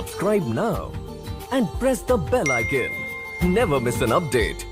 subscribe now and press the bell icon. Never miss an update.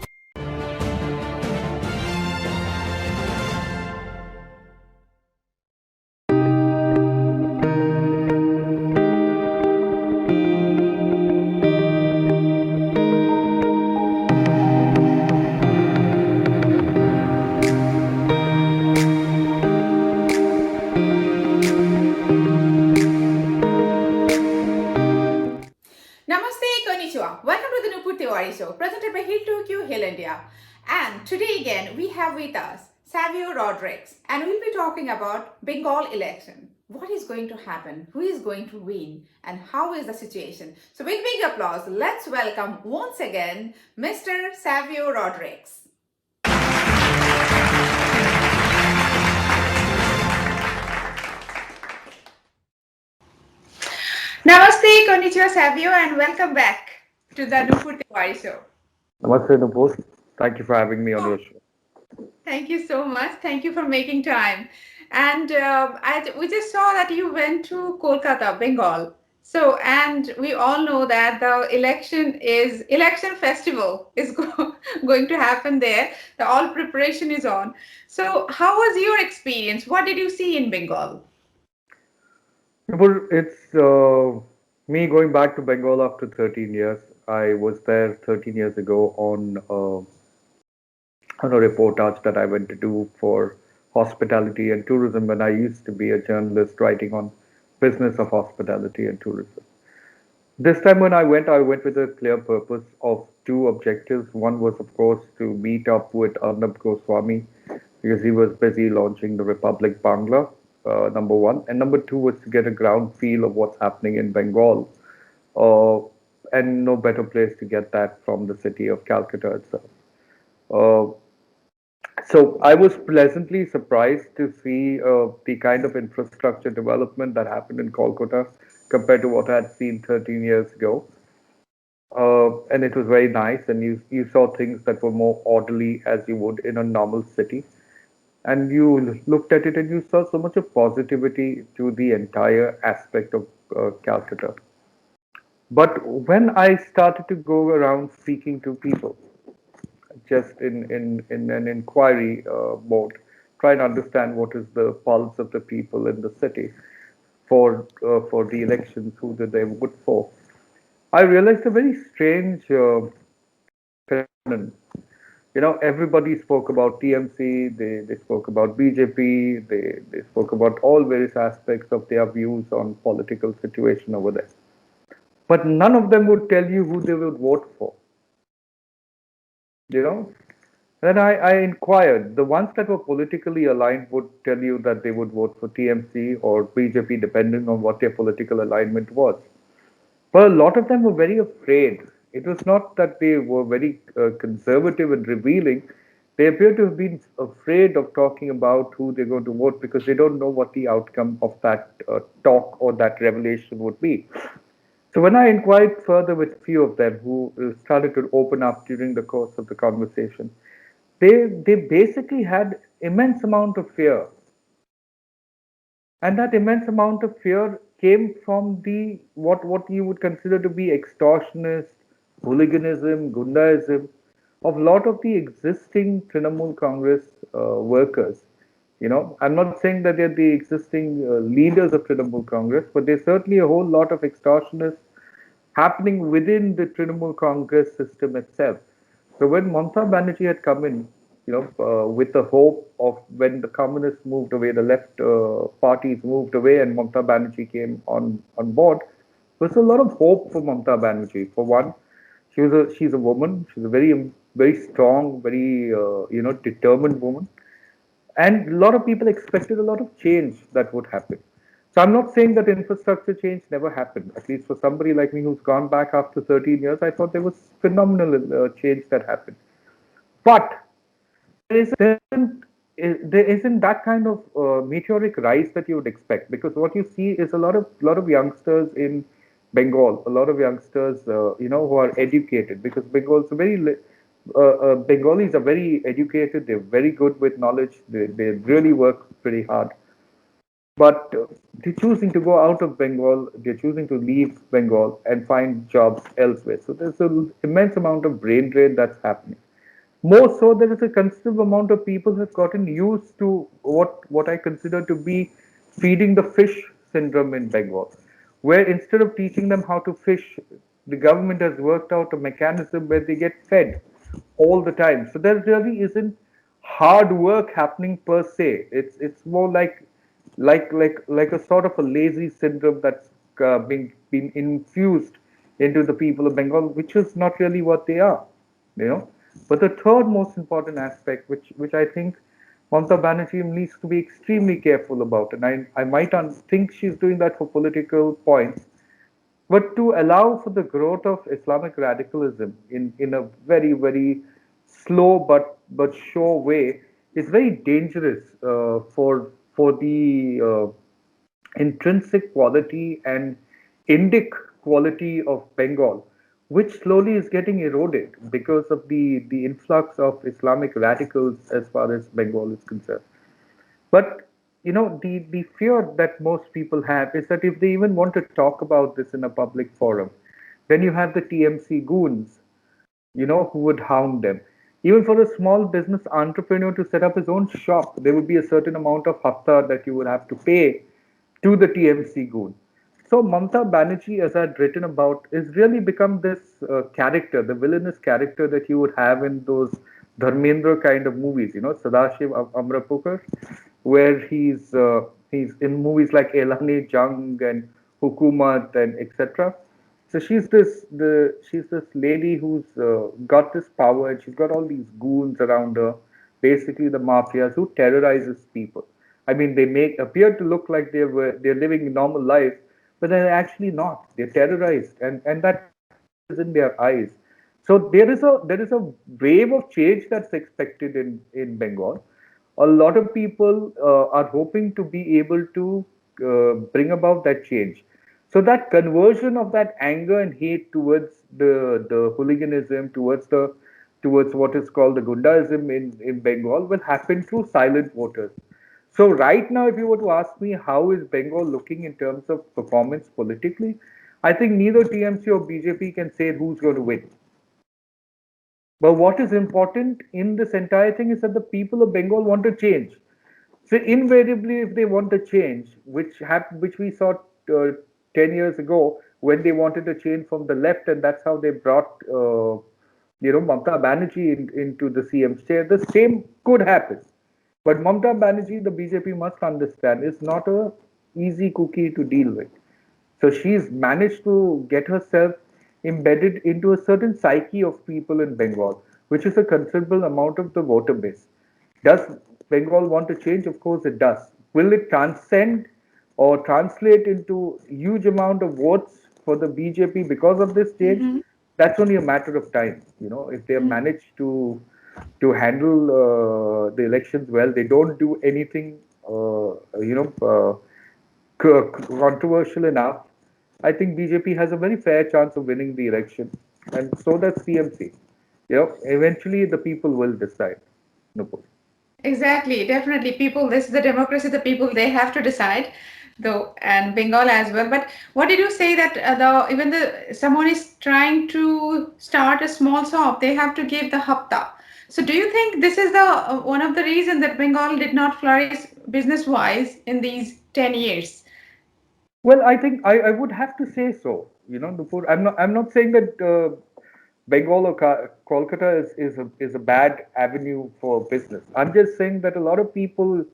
Namaste, konnichiwa. Welcome to the Nupur Show, presented by Hill 2Q Hill India. And today again, we have with us Savio Rodrigues, and we'll be talking about Bengal election. What is going to happen? Who is going to win? And how is the situation? So with big applause, let's welcome once again Mr. Savio Rodrigues. Namaste, konnichiwa, Savio, and welcome back to the Nupur Show. Namaste, Nupur. Thank you for having me on your show. Thank you so much. Thank you for making time. And we just saw that you went to Kolkata, Bengal. So, and we all know that the election festival is going to happen there. The all preparation is on. So, how was your experience? What did you see in Bengal? Nupur, it's me going back to Bengal after 13 years. I was there 13 years ago on a reportage that I went to do for hospitality and tourism when I used to be a journalist writing on business of hospitality and tourism. This time when I went with a clear purpose of two objectives. One was, of course, to meet up with Arnab Goswami because he was busy launching the Republic Bangla, number one. And number two was to get a ground feel of what's happening in Bengal. Uh, and no better place to get that from the city of Calcutta itself. Uh, so I was pleasantly surprised to see the kind of infrastructure development that happened in Kolkata compared to what I had seen 13 years ago. And it was very nice, and you saw things that were more orderly as you would in a normal city. And you looked at it and you saw so much of positivity to the entire aspect of Calcutta. But when I started to go around speaking to people, just in an inquiry mode, try to understand what is the pulse of the people in the city for the elections, who did they vote for. I realized a very strange phenomenon. Everybody spoke about TMC, they spoke about BJP, they spoke about all various aspects of their views on political situation over there. But none of them would tell you who they would vote for. You know, Then I inquired. The ones that were politically aligned would tell you that they would vote for TMC or BJP, depending on what their political alignment was. But a lot of them were very afraid. It was not that they were very conservative and revealing. They appear to have been afraid of talking about who they're going to vote because they don't know what the outcome of that talk or that revelation would be. So when I inquired further with few of them who started to open up during the course of the conversation, they basically had immense amount of fear, and that immense amount of fear came from the what you would consider to be extortionist hooliganism, gundaism of a lot of the existing Trinamool Congress workers. I'm not saying that they're the existing leaders of Trinamool Congress, but there's certainly a whole lot of extortionists happening within the Trinamool Congress system itself. So when Mamata Banerjee had come in, with the hope of when the communists moved away, the left parties moved away, and Mamata Banerjee came on board, there was a lot of hope for Mamata Banerjee. For one, she's a woman. She's a very strong, very determined woman, and a lot of people expected a lot of change that would happen. So I'm not saying that infrastructure change never happened. At least for somebody like me who's gone back after 13 years, I thought there was phenomenal change that happened. But there isn't that kind of meteoric rise that you would expect, because what you see is a lot of youngsters in Bengal, a lot of youngsters who are educated, because Bengalis are very educated. They're very good with knowledge. They really work pretty hard. but they're choosing to go out of Bengal, they're choosing to leave Bengal and find jobs elsewhere. So there's an immense amount of brain drain that's happening. More so, there is a considerable amount of people who have gotten used to what I consider to be feeding the fish syndrome in Bengal, where instead of teaching them how to fish, the government has worked out a mechanism where they get fed all the time. So there really isn't hard work happening per se. It's more like a sort of a lazy syndrome that's been infused into the people of Bengal, which is not really what they are, you know. But the third most important aspect, which I think Mamata Banerjee needs to be extremely careful about, and I might think she's doing that for political points, but to allow for the growth of Islamic radicalism in a very slow but sure way is very dangerous for the intrinsic quality and Indic quality of Bengal, which slowly is getting eroded because of the influx of Islamic radicals as far as Bengal is concerned. But the fear that most people have is that if they even want to talk about this in a public forum, then you have the TMC goons, who would hound them. Even for a small business entrepreneur to set up his own shop, there would be a certain amount of hafta that you would have to pay to the TMC goon. So Mamta Banerjee, as I'd written about, is really become this character, the villainous character that you would have in those Dharmendra kind of movies, Sadashiv Amrapukar, where he's in movies like Elane Jung and Hukumat and etc. So she's this lady who's got this power and she's got all these goons around her, basically the mafias who terrorizes people. I mean, they make appear to look like they're living a normal life, but they're actually not. They're terrorized, and that terror is in their eyes. So there is a wave of change that's expected in Bengal. A lot of people are hoping to be able to bring about that change. So that conversion of that anger and hate towards the hooliganism, towards what is called the Gundaism in Bengal will happen through silent voters. So right now, if you were to ask me how is Bengal looking in terms of performance politically, I think neither TMC or BJP can say who's going to win. But what is important in this entire thing is that the people of Bengal want to change. So invariably, if they want to change, which we saw 10 years ago when they wanted to change from the left, and that's how they brought Mamata Banerjee into the CM chair. The same could happen, but Mamata Banerjee, the BJP must understand, is not a easy cookie to deal with. So she's managed to get herself embedded into a certain psyche of people in Bengal, which is a considerable amount of the voter base. Does Bengal want to change? Of course it does. Will it transcend or translate into huge amount of votes for the BJP because of this change? Mm-hmm. That's only a matter of time. If they manage to handle the elections well, they don't do anything, controversial enough. I think BJP has a very fair chance of winning the election, and so does CMC. Eventually the people will decide. Nupur. Exactly, definitely. People, this is the democracy, the people, they have to decide, though, and Bengal as well. But what did you say that the even the someone is trying to start a small shop, they have to give the hafta. So, do you think this is the one of the reason that Bengal did not flourish business-wise in these 10 years? Well, I think I would have to say so. Nupur, I'm not saying that Bengal or Kolkata is a bad avenue for business. I'm just saying that a lot of people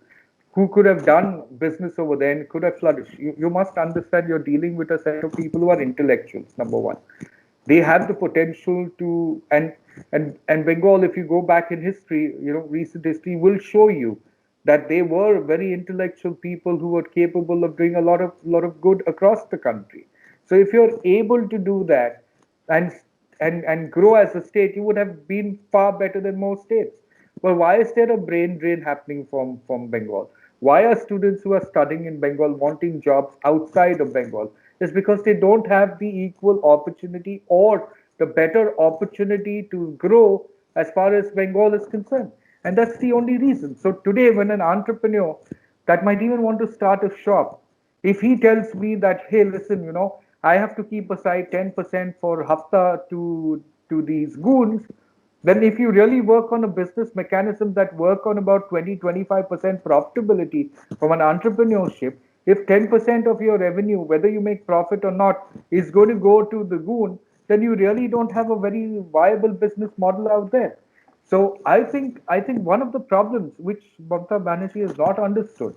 who could have done business over there and could have flourished. You must understand you're dealing with a set of people who are intellectuals. Number one, they have the potential to, and Bengal, if you go back in history, recent history will show you that they were very intellectual people who were capable of doing a lot of good across the country. So if you're able to do that and and grow as a state, you would have been far better than most states. But why is there a brain drain happening from Bengal? Why are students who are studying in Bengal wanting jobs outside of Bengal? It's because they don't have the equal opportunity or the better opportunity to grow as far as Bengal is concerned. And that's the only reason. So today, when an entrepreneur that might even want to start a shop. If he tells me that, hey, listen, I have to keep aside 10% for hafta to these goons, then if you really work on a business mechanism that work on about 20-25% profitability from an entrepreneurship, if 10% of your revenue, whether you make profit or not, is going to go to the goon, then you really don't have a very viable business model out there. So I think one of the problems which Mamata Banerjee has not understood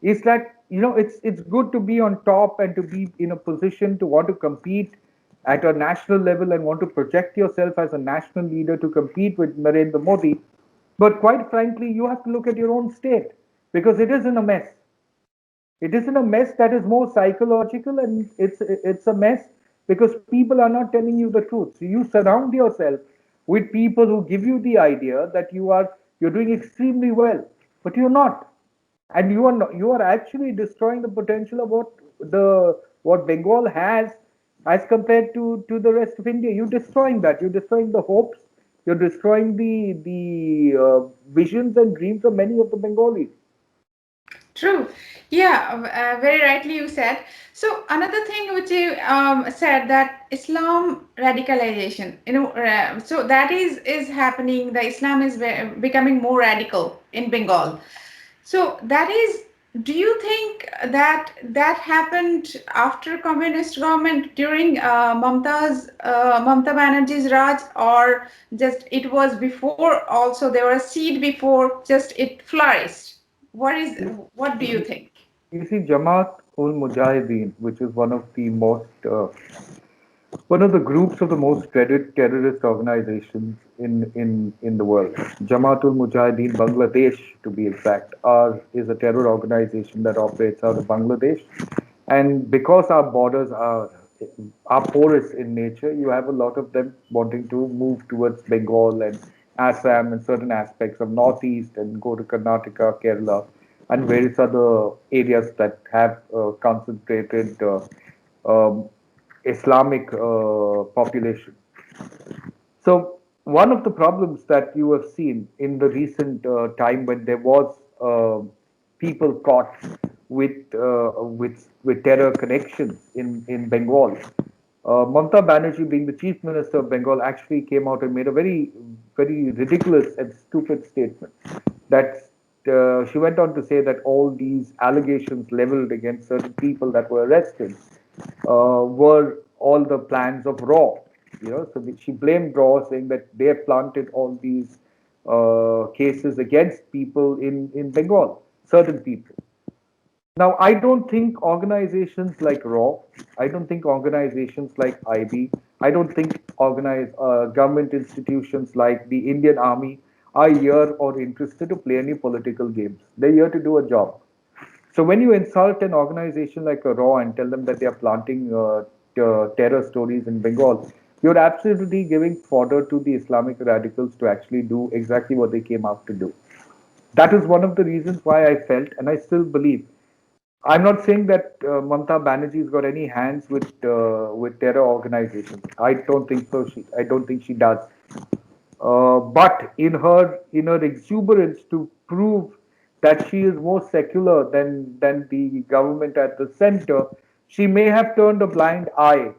is that it's good to be on top and to be in a position to want to compete at a national level and want to project yourself as a national leader to compete with Narendra Modi. But quite frankly, you have to look at your own state because it is in a mess. It is in a mess that is more psychological, and it's a mess because people are not telling you the truth. So you surround yourself with people who give you the idea that you're doing extremely well, but you're not, and you are actually destroying the potential of what Bengal has as compared to the rest of India. You're destroying that. You're destroying the hopes. You're destroying the visions and dreams of many of the Bengalis. True. Yeah, very rightly you said. So another thing which you said, that Islam radicalization, so that is happening. The Islam is becoming more radical in Bengal. So that is. Do you think that that happened after communist government during Mamata Banerjee's Raj, or just it was before? Also, there was a seed before, just it flourished. What do you think? You see, Jamaat ul Mujahideen, which is one of the groups of the most dreaded terrorist organizations in the world. Jamaatul Mujahideen Bangladesh, to be exact, is a terror organization that operates out of Bangladesh. And because our borders are porous in nature, you have a lot of them wanting to move towards Bengal and Assam and certain aspects of Northeast and go to Karnataka, Kerala, and various other areas that have concentrated um, Islamic population. So one of the problems that you have seen in the recent time when there was people caught with terror connections in Bengal, Mamata Banerjee, being the chief minister of Bengal, actually came out and made a very ridiculous and stupid statement. That she went on to say that all these allegations leveled against certain people that were arrested were all the plans of Raw. So she blamed Raw, saying that they had planted all these cases against people in Bengal, certain people. Now, I don't think organizations like RAW, I don't think organizations like IB, I don't think government institutions like the Indian Army are here or interested to play any political games. They're here to do a job. So when you insult an organization like a RAW and tell them that they are planting terror stories in Bengal, you're absolutely giving fodder to the Islamic radicals to actually do exactly what they came out to do. That is one of the reasons why I felt, and I still believe. I'm not saying that Mamata Banerjee's got any hands with terror organizations. I don't think so. I don't think she does. But in her exuberance to prove that she is more secular than the government at the center, she may have turned a blind eye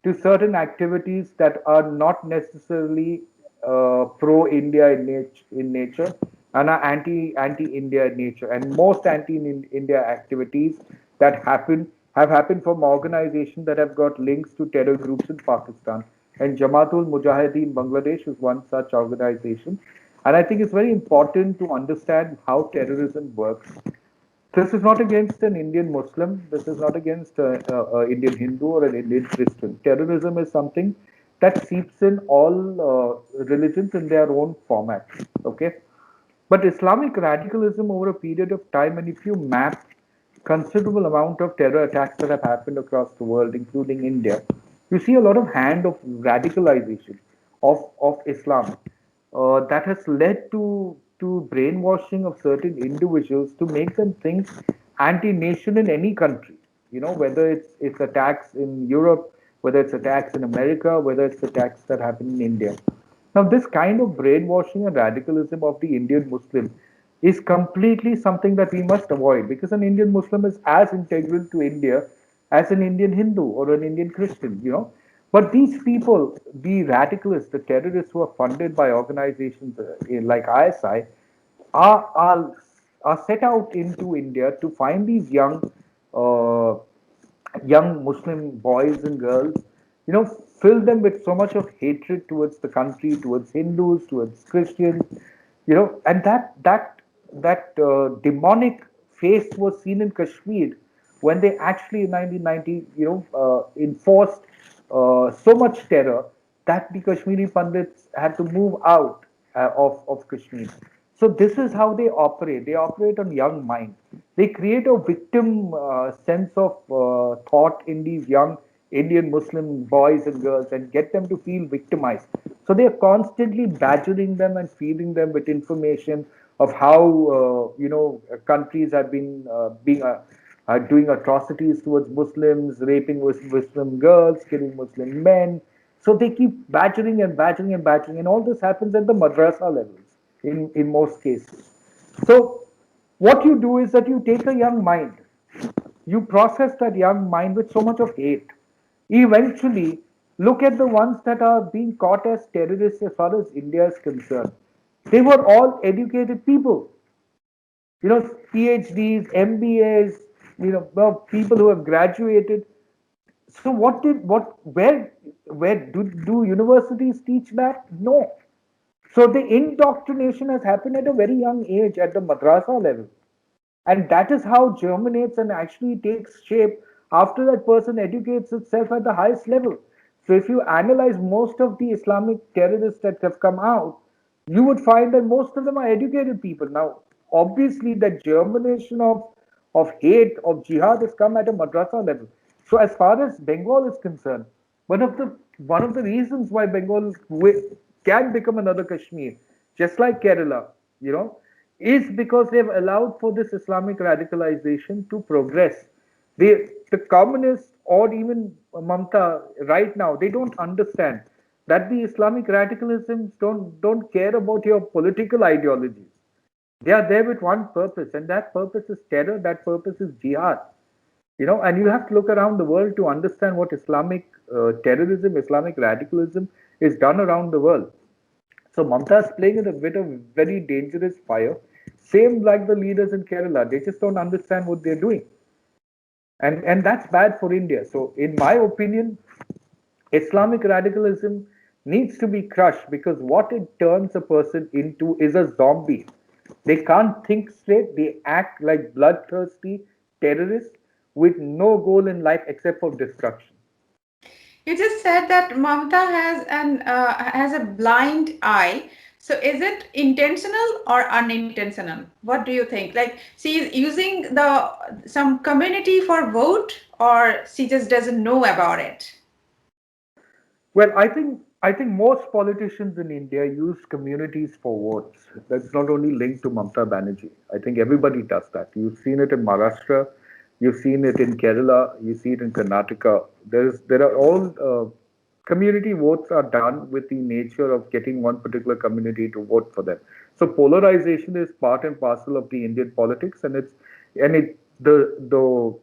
to certain activities that are not necessarily pro-India in nature and are anti-India in nature. And most anti-India activities that have happened from organizations that have got links to terror groups in Pakistan. And Jamaatul Mujahideen Bangladesh is one such organization. And I think it's very important to understand how terrorism works. This is not against an Indian Muslim. This is not against an Indian Hindu or an Indian Christian. Terrorism is something that seeps in all religions in their own format. Okay, but Islamic radicalism over a period of time, and if you map considerable amount of terror attacks that have happened across the world, including India, you see a lot of hand of radicalization of Islam that has led to brainwashing of certain individuals to make them think anti-nation in any country. Whether it's attacks in Europe, whether it's attacks in America, whether it's attacks that happen in India. Now, this kind of brainwashing and radicalism of the Indian Muslim is completely something that we must avoid, because an Indian Muslim is as integral to India as an Indian Hindu or an Indian Christian, But these people, the radicalists, the terrorists who are funded by organizations like ISI, are, are, are set out into India to find these uh, young Muslim boys and girls, fill them with so much of hatred towards the country, towards Hindus, towards Christians, and that demonic face was seen in Kashmir when they actually in 1990, enforced so much terror that the Kashmiri Pandits had to move out of Kashmir. So this is how they operate. They operate on young minds. They create a victim sense of thought in these young Indian Muslim boys and girls and get them to feel victimized. So they are constantly badgering them and feeding them with information of how countries have been being doing atrocities towards Muslims, raping Muslim girls, killing Muslim men. So they keep badgering and badgering and badgering, and all this happens at the madrasa levels in most cases. So what you do is that you take a young mind, you process that young mind with so much of hate. Eventually, look at the ones that are being caught as terrorists as far as India is concerned. They were all educated people, PhDs, MBAs, people who have graduated. So where do universities teach that? No. So the indoctrination has happened at a very young age at the madrasa level. And that is how germinates and actually takes shape after that person educates itself at the highest level. So if you analyze most of the Islamic terrorists that have come out, you would find that most of them are educated people. Now, obviously, the germination of hate, of jihad has come at a madrasa level. So as far as Bengal is concerned, one of the reasons why Bengal can become another Kashmir, just like Kerala, you know, is because they've allowed for this Islamic radicalization to progress. The communists or even Mamta right now, they don't understand that the Islamic radicalism don't care about your political ideologies. They are there with one purpose, and that purpose is terror, that purpose is jihad. And you have to look around the world to understand what Islamic terrorism, Islamic radicalism is done around the world. So Mamta is playing in a bit of very dangerous fire. Same like the leaders in Kerala, they just don't understand what they're doing, and that's bad for India. So in my opinion, Islamic radicalism needs to be crushed, because what it turns a person into is a zombie. They can't think straight. They act like bloodthirsty terrorists with no goal in life except for destruction. You just said that Mamta has a blind eye. So is it intentional or unintentional? What do you think? Like she is using the some community for vote, or she just doesn't know about it? Well, I think most politicians in India use communities for votes. That's not only linked to Mamta Banerjee. I think everybody does that. You've seen it in Maharashtra, you've seen it in Kerala, you see it in Karnataka. There are all community votes are done with the nature of getting one particular community to vote for them. So polarization is part and parcel of the Indian politics, and it the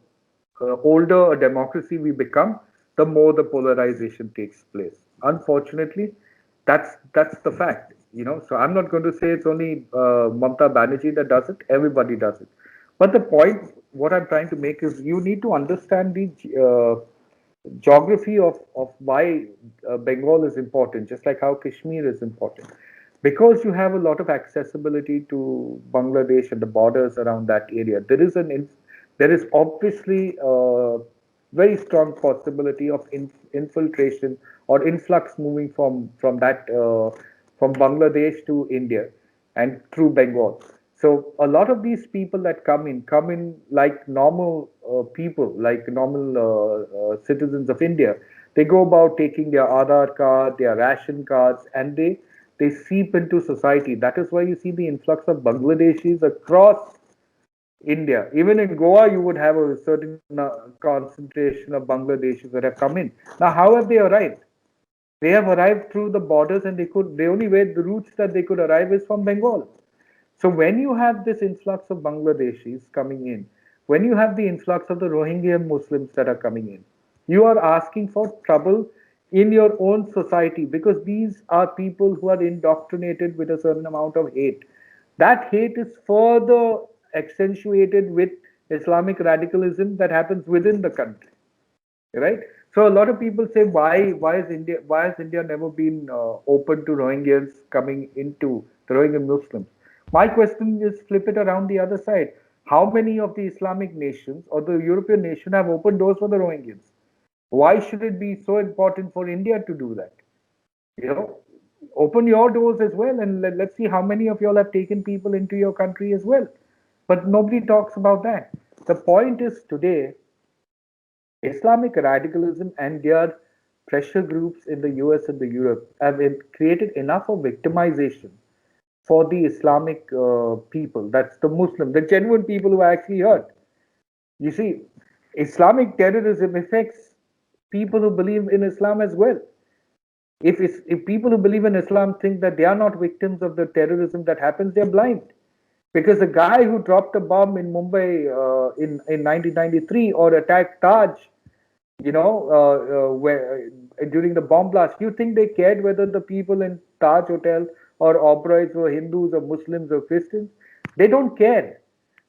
older a democracy we become, the more the polarization takes place. Unfortunately, that's the fact. So I'm not going to say it's only Mamta Banerjee that does it. Everybody does it. But the point, what I'm trying to make is, you need to understand the geography of why Bengal is important, just like how Kashmir is important. Because you have a lot of accessibility to Bangladesh and the borders around that area, there is obviously a very strong possibility of infiltration or influx moving from Bangladesh to India and through Bengal. So a lot of these people that come in like normal people, like normal citizens of India. They go about taking their Aadhaar card, their ration cards, and they seep into society. That is why you see the influx of Bangladeshis across India. Even in Goa, you would have a certain concentration of Bangladeshis that have come in. Now, how have they arrived? They have arrived through the borders, and the only way the routes that they could arrive is from Bengal. So when you have this influx of Bangladeshis coming in, when you have the influx of the Rohingya Muslims that are coming in, you are asking for trouble in your own society because these are people who are indoctrinated with a certain amount of hate. That hate is further accentuated with Islamic radicalism that happens within the country, right? So a lot of people say, why has India never been open to Rohingyas coming into the Rohingya Muslims? My question is flip it around the other side. How many of the Islamic nations or the European nation have opened doors for the Rohingyas? Why should it be so important for India to do that? You know, open your doors as well, and let's see how many of y'all have taken people into your country as well. But nobody talks about that. The point is today Islamic radicalism and their pressure groups in the US and the Europe have created enough of victimization for the Islamic people. That's the Muslim, the genuine people who are actually hurt. You see, Islamic terrorism affects people who believe in Islam as well. If people who believe in Islam think that they are not victims of the terrorism that happens, they're blind. Because the guy who dropped a bomb in Mumbai in 1993 or attacked Taj, during the bomb blast, you think they cared whether the people in Taj Hotel or Oberoi's were Hindus or Muslims or Christians? They don't care.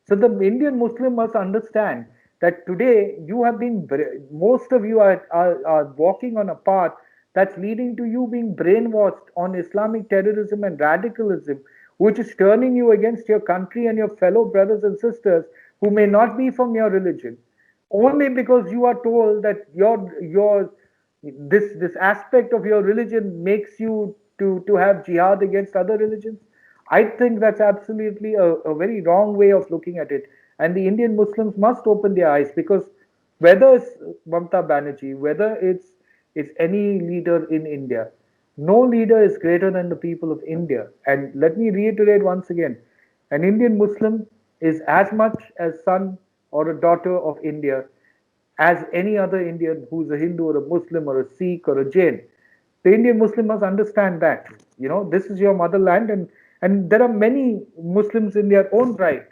So the Indian Muslim must understand that today you have been, most of you are walking on a path that's leading to you being brainwashed on Islamic terrorism and radicalism, which is turning you against your country and your fellow brothers and sisters who may not be from your religion only because you are told that your this aspect of your religion makes you to have jihad against other religions. I think that's absolutely a very wrong way of looking at it, and the Indian Muslims must open their eyes because whether it's Mamta Banerjee, whether it's any leader in India, no leader is greater than the people of India. And let me reiterate once again, an Indian Muslim is as much a son or a daughter of India as any other Indian who's a Hindu or a Muslim or a Sikh or a Jain. The Indian Muslim must understand that. This is your motherland, and there are many Muslims in their own right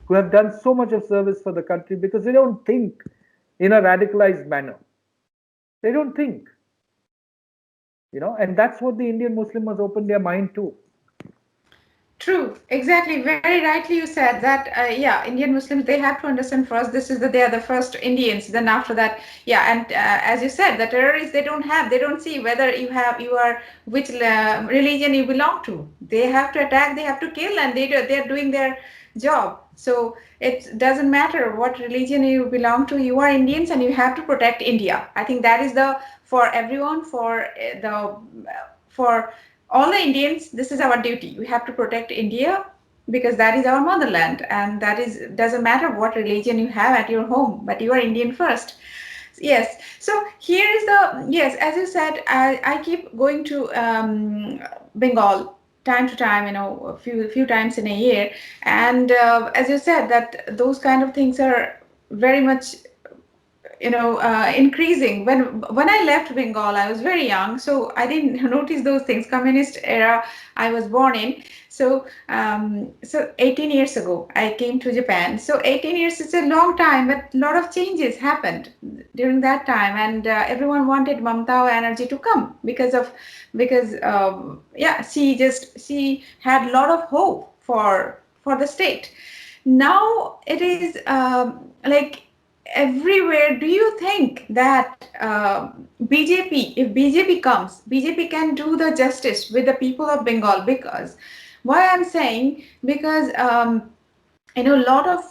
who have done so much of service for the country because they don't think in a radicalized manner. They don't think, and that's what the Indian Muslim must open their mind to. True, exactly. Very rightly you said that. Yeah, Indian Muslims, they have to understand first. This is that they are the first Indians. Then after that, yeah, and as you said, the terrorists, they don't see whether you are which religion you belong to. They have to attack, they have to kill, and they are doing their job. So it doesn't matter what religion you belong to. You are Indians, and you have to protect India. I think that is the for everyone for all the Indians, this is our duty. We have to protect India because that is our motherland, and that is doesn't matter what religion you have at your home, but you are Indian first. Yes. So here is the yes, as you said, I keep going to Bengal time to time, a few times in a year, and as you said, that those kind of things are very much increasing. When I left Bengal, I was very young, so I didn't notice those things. Communist era I was born in. So 18 years ago I came to Japan. So 18 years is a long time, but a lot of changes happened during that time, and everyone wanted Mamta Energy to come because yeah, she had a lot of hope for the state. Now it is like everywhere. Do you think that BJP, if BJP comes, BJP can do the justice with the people of Bengal? Because why I'm saying, because lot of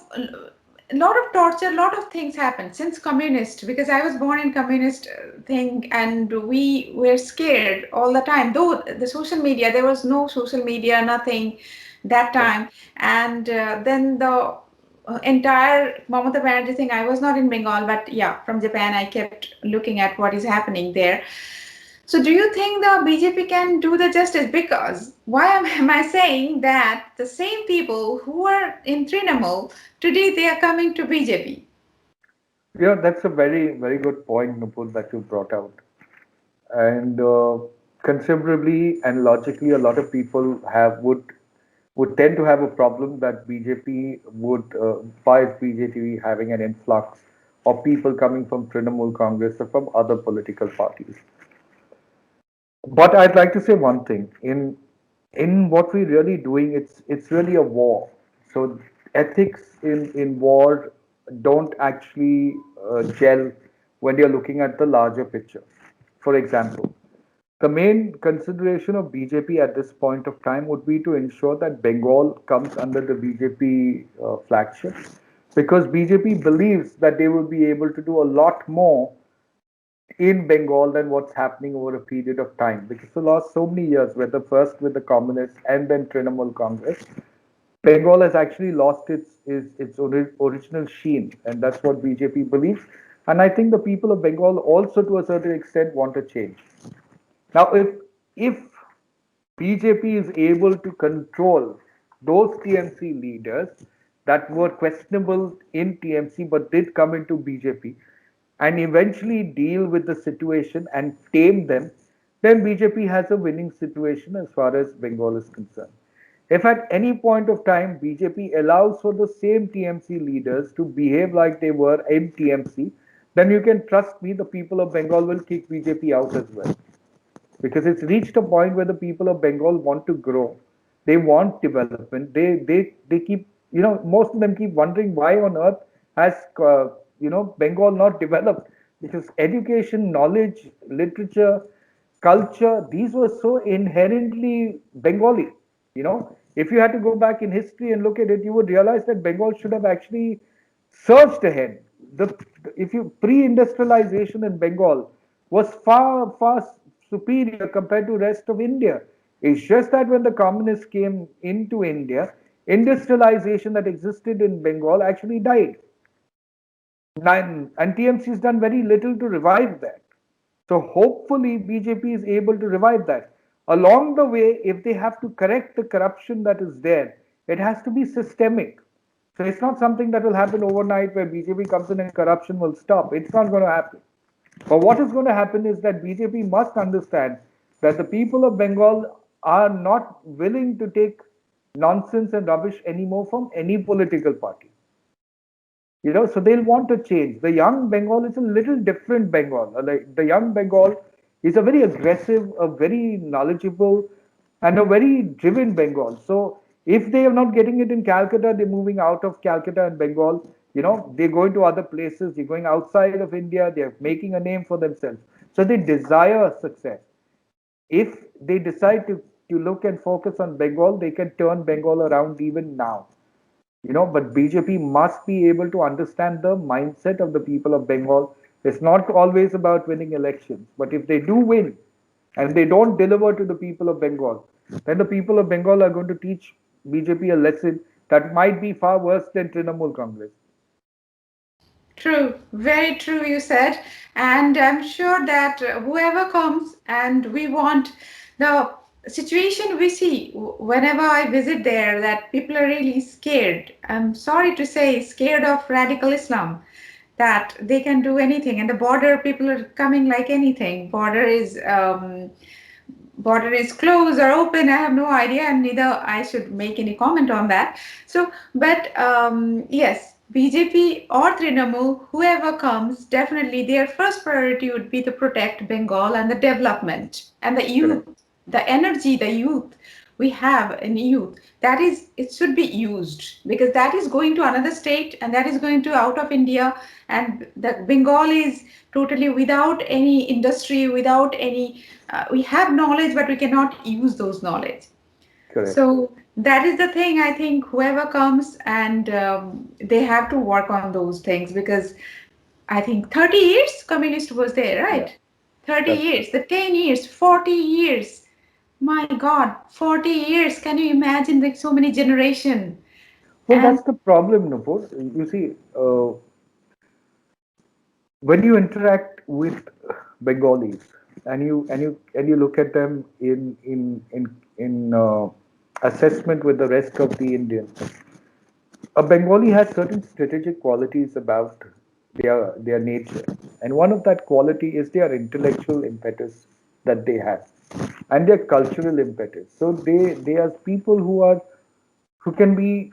torture, lot of things happened since communist, because I was born in communist thing, and we were scared all the time, though the social media, there was no social media, nothing that time. And then the entire Mamata Banerjee thing, I was not in Bengal, but yeah, from Japan I kept looking at what is happening there. So do you think the BJP can do the justice? Because why am I saying that the same people who are in Trinamool today, they are coming to BJP? Yeah, that's a very, very good point, Nupur, that you brought out. And considerably and logically, a lot of people have would would tend to have a problem that BJP would, why is BJP having an influx of people coming from Trinamool Congress or from other political parties. But I'd like to say one thing. In what we're really doing, it's really a war. So ethics in war don't actually gel when you're looking at the larger picture. For example, the main consideration of BJP at this point of time would be to ensure that Bengal comes under the BJP flagship, because BJP believes that they will be able to do a lot more in Bengal than what's happening over a period of time. Because the last so many years, whether first with the communists and then Trinamool Congress, Bengal has actually lost its original sheen, and that's what BJP believes. And I think the people of Bengal also, to a certain extent, want a change. Now, if BJP is able to control those TMC leaders that were questionable in TMC but did come into BJP and eventually deal with the situation and tame them, then BJP has a winning situation as far as Bengal is concerned. If at any point of time BJP allows for the same TMC leaders to behave like they were in TMC, then you can trust me, the people of Bengal will kick BJP out as well, because it's reached a point where the people of Bengal want to grow. They want development. They keep, most of them keep wondering why on earth has Bengal not developed, because education, knowledge, literature, culture, these were so inherently Bengali. If you had to go back in history and look at it, you would realize that Bengal should have actually surged ahead. The if you pre-industrialization in Bengal was far superior compared to rest of India. It's just that when the communists came into India, industrialization that existed in Bengal actually died. And TMC has done very little to revive that. So hopefully BJP is able to revive that. Along the way, if they have to correct the corruption that is there, it has to be systemic. So it's not something that will happen overnight where BJP comes in and corruption will stop. It's not going to happen. But what is going to happen is that BJP must understand that the people of Bengal are not willing to take nonsense and rubbish anymore from any political party. So they'll want to change. The young Bengal is a little different Bengal. Like the young Bengal is a very aggressive, a very knowledgeable, and a very driven Bengal. So if they are not getting it in Calcutta, they're moving out of Calcutta and Bengal. They're going to other places. They're going outside of India. They're making a name for themselves. So they desire success. If they decide to look and focus on Bengal, they can turn Bengal around even now. But BJP must be able to understand the mindset of the people of Bengal. It's not always about winning elections, but if they do win and they don't deliver to the people of Bengal, then the people of Bengal are going to teach BJP a lesson that might be far worse than Trinamool Congress. True, very true, you said. And I'm sure that whoever comes, and we want the situation we see whenever I visit there, that people are really scared. I'm sorry to say, scared of radical Islam, that they can do anything. And the border, people are coming like anything. Border is closed or open, I have no idea, and neither I should make any comment on that. So but yes, BJP or Trinamool, whoever comes, definitely their first priority would be to protect Bengal and the development and the youth, Correct. the energy, the youth we have in youth, that is, it should be used, because that is going to another state and that is going to out of India, and the Bengal is totally without any industry, without any we have knowledge but we cannot use those knowledge. Correct. So that is the thing. I think whoever comes, and they have to work on those things, because I think 30 years communist was there, Yeah, right? 30 that's years, correct. the 10 years, 40 years. My God, 40 years. Can you imagine, like so many generation? Well, And that's the problem, Nupur. You see, when you interact with Bengalis and you look at them in assessment with the rest of the Indians, a Bengali has certain strategic qualities about their nature, and one of that quality is their intellectual impetus that they have, and their cultural impetus. So they are people who are who can be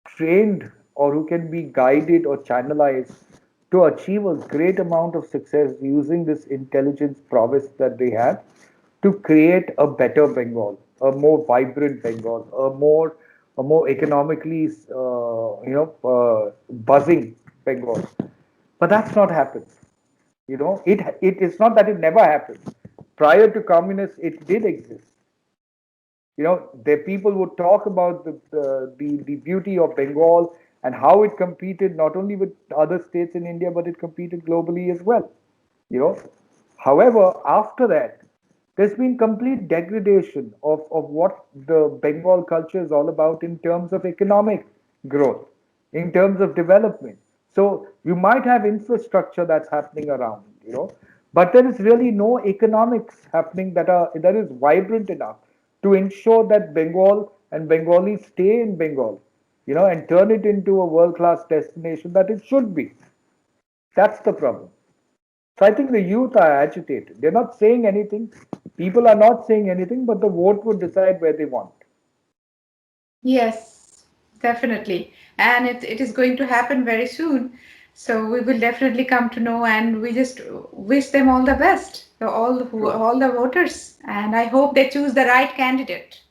trained or who can be guided or channelized to achieve a great amount of success using this intelligence prowess that they have to create a better Bengal, a more vibrant Bengal, a more economically buzzing Bengal. But that's not happened. It is not that it never happened. Prior to communists, it did exist. The people would talk about the beauty of Bengal and how it competed not only with other states in India, but it competed globally as well. You know, However, after that, there's been complete degradation of what the Bengal culture is all about in terms of economic growth, in terms of development. So you might have infrastructure that's happening around, but there is really no economics happening that is vibrant enough to ensure that Bengal and Bengalis stay in Bengal, and turn it into a world-class destination that it should be. That's the problem. So I think the youth are agitated. They're not saying anything. People are not saying anything, but the vote would decide where they want. Yes, definitely. And it is going to happen very soon. So we will definitely come to know, and we just wish them all the best, True. all the voters. And I hope they choose the right candidate.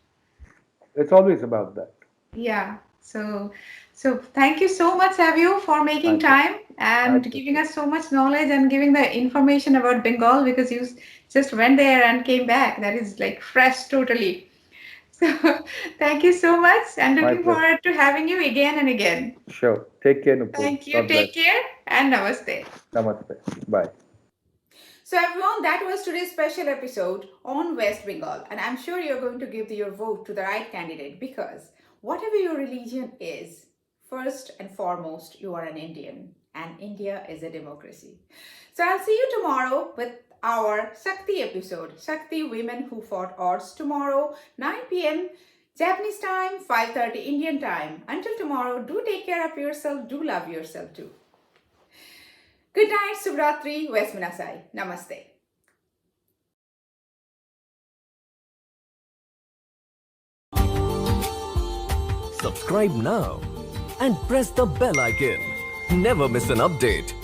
It's always about that. Yeah. So thank you so much, Savio, for making Thank you. time My and giving pleasure. us so much knowledge and giving the information about Bengal, because you just went there and came back. That is like fresh totally. So thank you so much, and My looking pleasure. forward to having you again and again. Sure. Take care, Nupur. Thank you. God bless. Take care and namaste. Namaste. Bye. So, everyone, that was today's special episode on West Bengal, and I'm sure you're going to give your vote to the right candidate, because whatever your religion is, first and foremost, you are an Indian, and India is a democracy. So, I'll see you tomorrow with our Shakti episode, Shakti Women Who Fought Odds, tomorrow, 9 p.m. Japanese time, 5:30 Indian time. Until tomorrow, do take care of yourself, do love yourself too. Good night, Subratri, West Minasai. Namaste. Subscribe now and press the bell icon. Never miss an update.